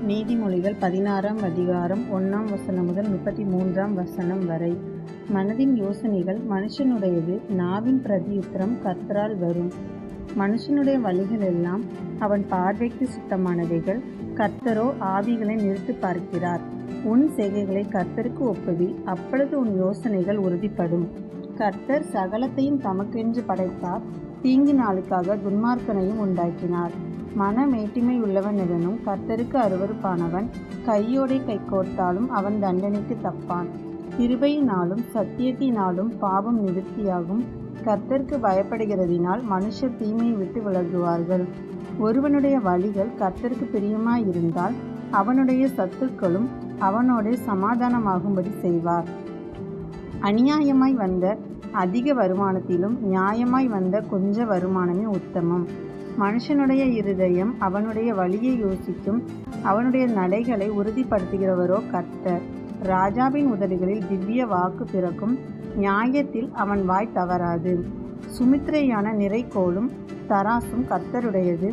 நீதிமொழிகள் 16ஆம் அதிகாரம் 1ஆம் வசனம் முதல் 33ஆம் வசனம் வரை. மனதின் யோசனைகள் மனுஷனுடையது, நாவின் பிரதியுத்தரம் கர்த்தரால் வரும். மனுஷனுடைய வழிகள் எல்லாம் அவன் பார்வைக்கு சுத்தமானவைகள், கர்த்தரோ ஆவிகளை நிறுத்து பார்க்கிறார். உன் செய்கைகளை கர்த்தருக்கு ஒப்புவி, அப்பொழுது உன் யோசனைகள் உறுதிப்படும். கர்த்தர் சகலத்தையும் தமக்கென்று படைத்தார், தீங்கு நாளுக்காக துன்மார்க்கனையும் உண்டாக்கினார். மன மேட்டிமை உள்ளவன் எவனும் கர்த்தருக்கு அருவருப்பானவன், கையோடே கை கோர்த்தாலும் அவன் தண்டனைக்கு தப்பான். கிருபையினாலும் சத்தியத்தினாலும் பாவம் நிவர்த்தியாகும், கர்த்தருக்கு பயப்படுகிறதினால் மனுஷர் தீமையை விட்டு விலகுவார்கள். ஒருவனுடைய வழிகள் கர்த்தருக்கு பிரியமாயிருந்தால் அவனுடைய சத்துக்களும் அவனோடு சமாதானமாகும்படி செய்வார். அநியாயமாய் வந்த அதிக வருமானத்திலும் நியாயமாய் வந்த கொஞ்ச வருமானமே உத்தமம். மனுஷனுடைய இருதயம் அவனுடைய வழியை யோசிக்கும், அவனுடைய நடைகளை உறுதிப்படுத்துகிறவரோ கர்த்தர். ராஜாவின் உதடுகளில் திவ்ய வாக்கு பிறக்கும், நியாயத்தில் அவன் வாய் தவறாது. சுமித்திரையான நிறைகோலும் தராசும் கர்த்தருடையது,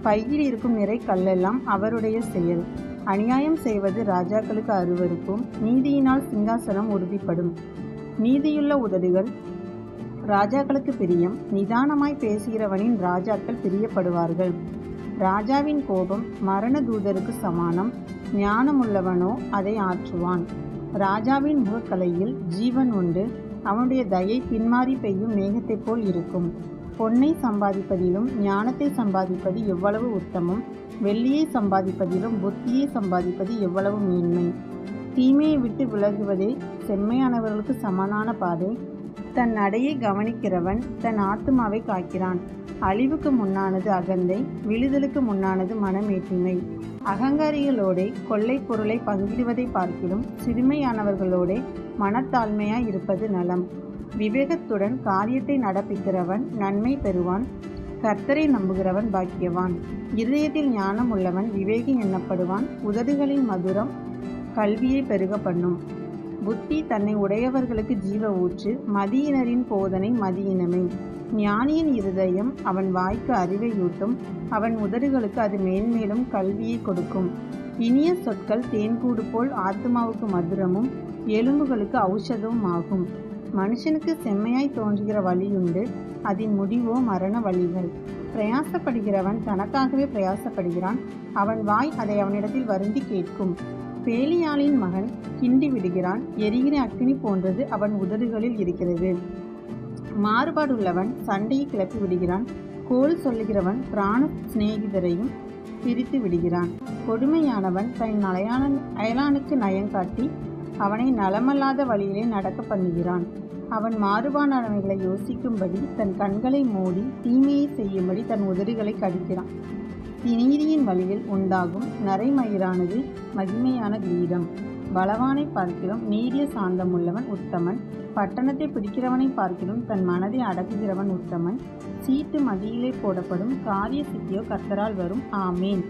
பையில் இருக்கும் நிறை கல்லெல்லாம் அவருடைய செயல். அநியாயம் செய்வது ராஜாக்களுக்கு அருவருப்பும், நீதியினால் சிங்காசனம் உறுதிப்படும். நீதியுள்ள உதடுகள் ராஜாக்களுக்கு பிரியம், நிதானமாய் பேசுகிறவனின் ராஜாக்கள் பிரியப்படுவார்கள். ராஜாவின் கோபம் மரண தூதருக்கு சமானம், ஞானமுள்ளவனோ அதை ஆற்றுவான். ராஜாவின் முகக்கலையில் ஜீவன் உண்டு, அவனுடைய தயை பின்மாறி பெய்யும் மேகத்தைப் போல் இருக்கும். பொன்னை சம்பாதிப்பதிலும் ஞானத்தை சம்பாதிப்பது எவ்வளவு உத்தமம், வெள்ளியை சம்பாதிப்பதிலும் புத்தியை சம்பாதிப்பது எவ்வளவு மேன்மை. தீமையை விட்டு விலகுவதே செம்மையானவர்களுக்கு சமனான பாதை, தன் நடையை கவனிக்கிறவன் தன் ஆத்துமாவை காக்கிறான். அழிவுக்கு முன்னானது அகந்தை, விழுதலுக்கு முன்னானது மனமேட்டிமை. அகங்காரிகளோடே கொள்ளை பொருளை பங்கிடுவதை பார்க்கிலும் சிறுமையானவர்களோடே மனத்தாழ்மையாய் இருப்பது நலம். விவேகத்துடன் காரியத்தை நடப்பிக்கிறவன் நன்மை பெறுவான், கர்த்தரை நம்புகிறவன் பாக்கியவான். இருதயத்தில் ஞானம் உள்ளவன் விவேகி எண்ணப்படுவான், உதடுகளின் மதுரம் கல்வியை பெருக பண்ணும். புத்தி தன்னை உடையவர்களுக்கு ஜீவ ஊற்று, மதியினரின் போதனை மதியினமே. ஞானியின் இருதயம் அவன் வாய்க்கு அறிவையூட்டும், அவன் உதடுகளுக்கு அது மேன்மேலும் கல்வியை கொடுக்கும். இனிய சொற்கள் தேன்கூடு போல் ஆத்துமாவுக்கு மதுரமும் எலும்புகளுக்கு ஔஷதமும் ஆகும். மனுஷனுக்கு செம்மையாய் தோன்றுகிற வழியுண்டு, அதன் முடிவோ மரண வழிகள். பிரயாசப்படுகிறவன் தனக்காகவே பிரயாசப்படுகிறான், அவன் வாய் அதை அவனிடத்தில் வருந்தி கேட்கும். பேலியாளின் மகன் கிண்டி விடுகிறான், எரிகிற அக்கினி போன்றது அவன் உதடுகளில் இருக்கிறது. மாறுபாடுள்ளவன் சண்டையை கிளப்பி விடுகிறான், கோல் சொல்லுகிறவன் பிராண சிநேகிதரையும் பிரித்து விடுகிறான். கொடுமையானவன் தன் அயலானுக்கு நயங்காட்டி அவனை நலமல்லாத வழியிலே நடக்க பண்ணுகிறான். அவன் மாறுபாடானவைகளை யோசிக்கும்படி தன் கண்களை மூடி தீமையை செய்யும்படி தன் உதடுகளை கடிக்கிறான். நீதியின் வழியில் உண்டாகும் நரைமயிரானது மகிமையான கிரீடம். பலவானை பார்க்கிலும் நீடிய சாந்தமுள்ளவன் உத்தமன், பட்டணத்தை பிடிக்கிறவனை பார்க்கிலும் தன் மனதை அடக்குகிறவன் உத்தமன். சீட்டு மதியிலே போடப்படும், காரிய சித்தியோ கர்த்தரால் வரும். ஆமேன்.